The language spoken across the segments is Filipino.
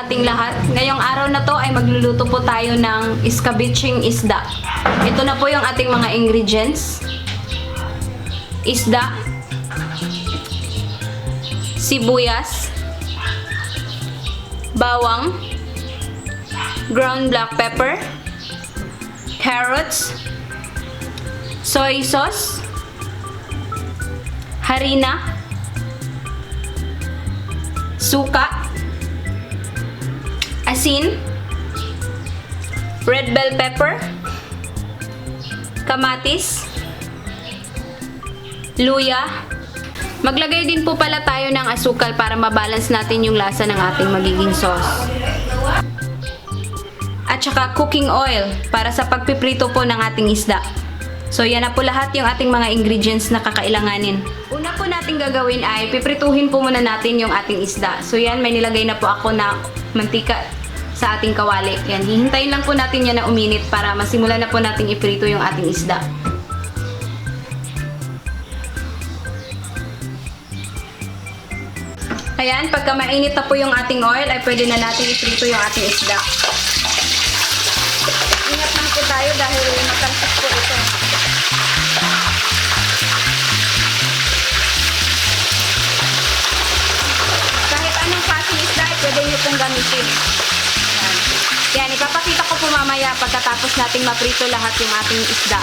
ating lahat. Ngayong araw na to ay magluluto po tayo ng escabeching isda. Ito na po yung ating mga ingredients. Isda, sibuyas, bawang, ground black pepper, carrots, soy sauce, harina, suka, asin, red bell pepper, kamatis, luya. Maglagay din po pala tayo ng asukal para mabalance natin yung lasa ng ating magiging sauce. At saka cooking oil para sa pagpiprito po ng ating isda. So yan na po lahat yung ating mga ingredients na kakailanganin. Una po natin gagawin ay piprituhin po muna natin yung ating isda. So yan, may nilagay na po ako na mantika sa ating kawali. Yan, hihintayin lang po natin yan na uminit para masimulan na po natin iprito yung ating isda. Ayan, pagka mainit na po yung ating oil ay pwede na natin iprito yung ating isda. Ingat lang po tayo dahil matalsik po ito. Kahit anong klaseng isda ay pwede nyo pong gamitin. Yan, ipapakita ko po mamaya pagkatapos nating maprito lahat yung ating isda.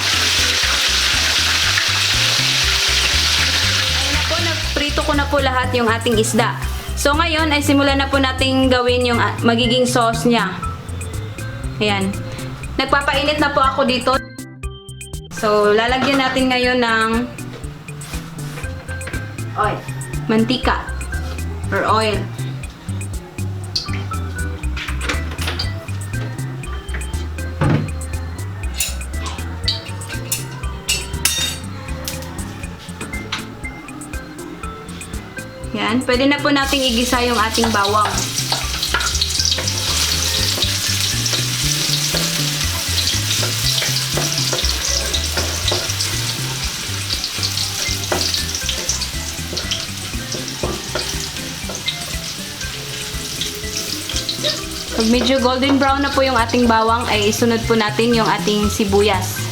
Ayun na po, naprito ko na po lahat yung ating isda. So ngayon ay simulan na po nating gawin yung magiging sauce niya. Ayan. Nagpapainit na po ako dito. So lalagyan natin ngayon ng oil, mantika or oil. Yan, pwede na po nating igisa yung ating bawang. Pag medyo golden brown na po yung ating bawang, ay isunod po natin yung ating sibuyas.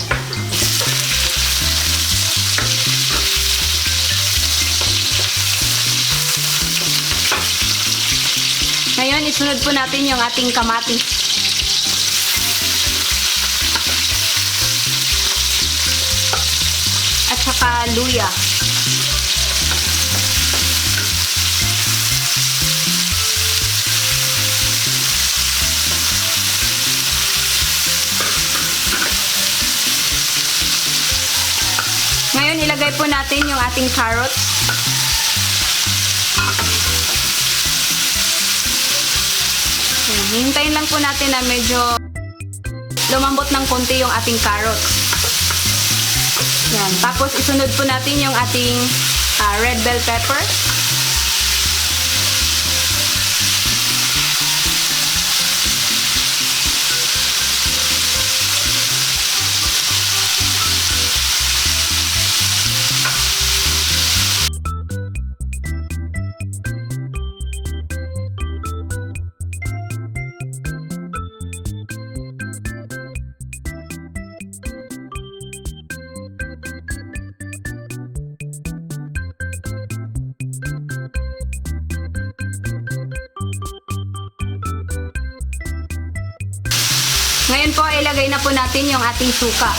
Ngayon, isunod po natin yung ating kamatis. At saka luya. Ngayon, ilagay po natin yung ating carrots. Hintayin lang po natin na medyo lumambot ng konti yung ating carrots. Yan. Tapos, isunod po natin yung ating red bell pepper. Ngayon po, ilagay na po natin yung ating suka.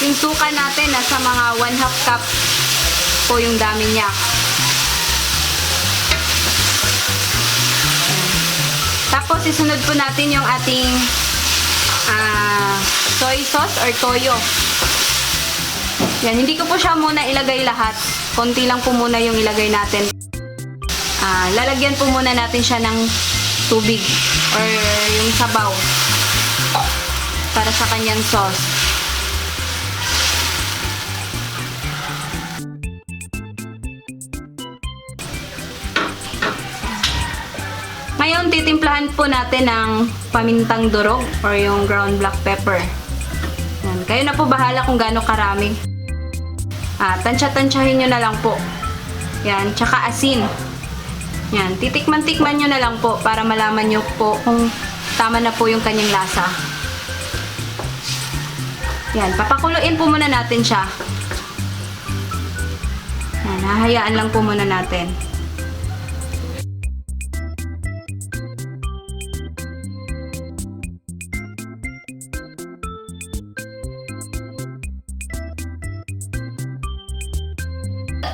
Yung suka natin, nasa mga 1/2 cup po yung dami niya. Tapos, isunod po natin yung ating soy sauce or toyo. Yan, hindi ko po siya muna ilagay lahat. Konti lang po muna yung ilagay natin. Lalagyan po muna natin siya ng tubig or yung sabaw para sa kanyang sauce. Ngayon, titimplahan po natin ng pamintang durog or yung ground black pepper. Yan. Kayo na po bahala kung gaano karami. Tansya-tansyahin nyo na lang po. Yan, tsaka asin. Yan, titikman-tikman nyo na lang po para malaman nyo po kung tama na po yung kanyang lasa. Yan, papakuluin po muna natin siya. Yan, hahayaan lang po muna natin.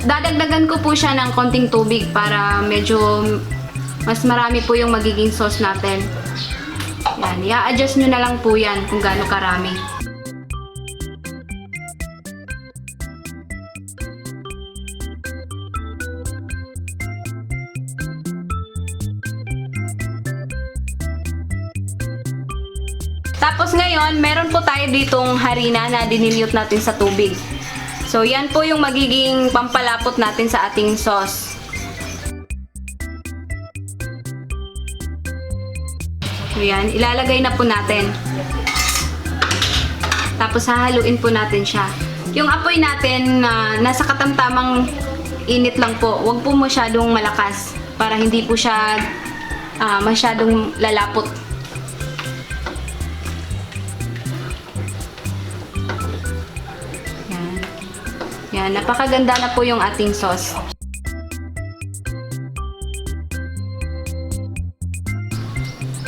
Dadagdagan ko po siya ng konting tubig para medyo mas marami po yung magiging sauce natin. Yan, i-adjust nyo na lang po yan kung gaano karami. Tapos ngayon, meron po tayo ditong harina na dinilute natin sa tubig. So, yan po yung magiging pampalapot natin sa ating sauce. So, yan. Ilalagay na po natin. Tapos, hahaluin po natin siya. Yung apoy natin, nasa katamtamang init lang po. Huwag po masyadong malakas para hindi po siya masyadong lalapot. Yan, napakaganda na po yung ating sauce.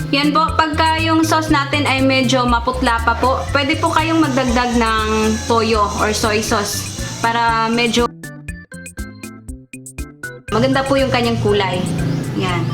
Yan po, pagka yung sauce natin ay medyo maputla pa po, pwede po kayong magdagdag ng toyo or soy sauce para medyo maganda po yung kanyang kulay. Yan.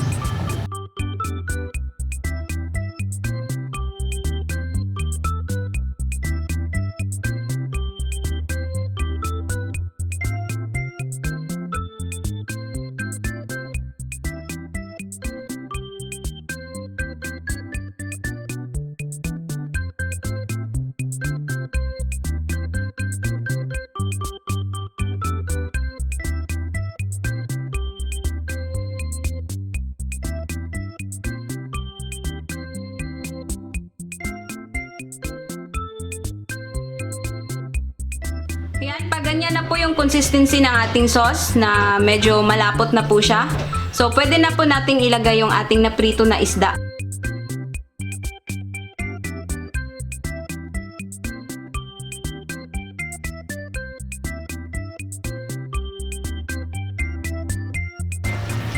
Yan, pag ganyan na po yung consistency ng ating sauce na medyo malapot na po siya. So, pwede na po nating ilagay yung ating naprito na isda.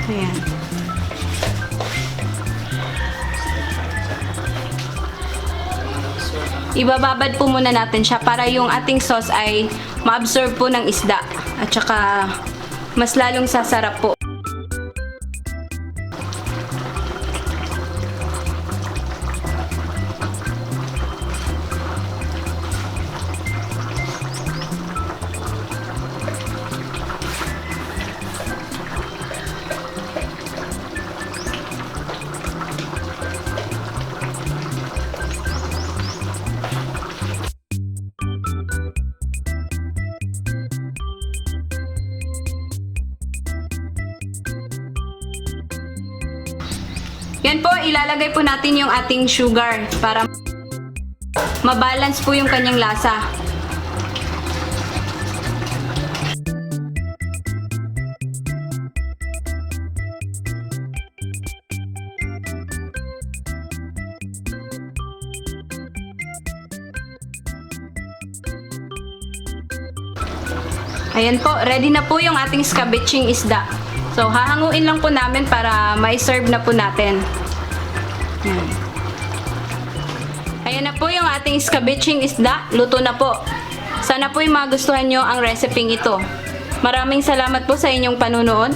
Ayan. Ibababad po muna natin siya para yung ating sauce ay ma-absorb po ng isda at saka mas lalong sasarap po. Yan po, ilalagay po natin yung ating sugar para mabalance po yung kanyang lasa. Ayan po, ready na po yung ating escabeching isda. So, hahanguin lang po namin para ma-serve na po natin. Ayan. Ayan na po yung ating escabeching isda. Luto na po. Sana po yung magustuhan nyo ang reseping ito. Maraming salamat po sa inyong panunood.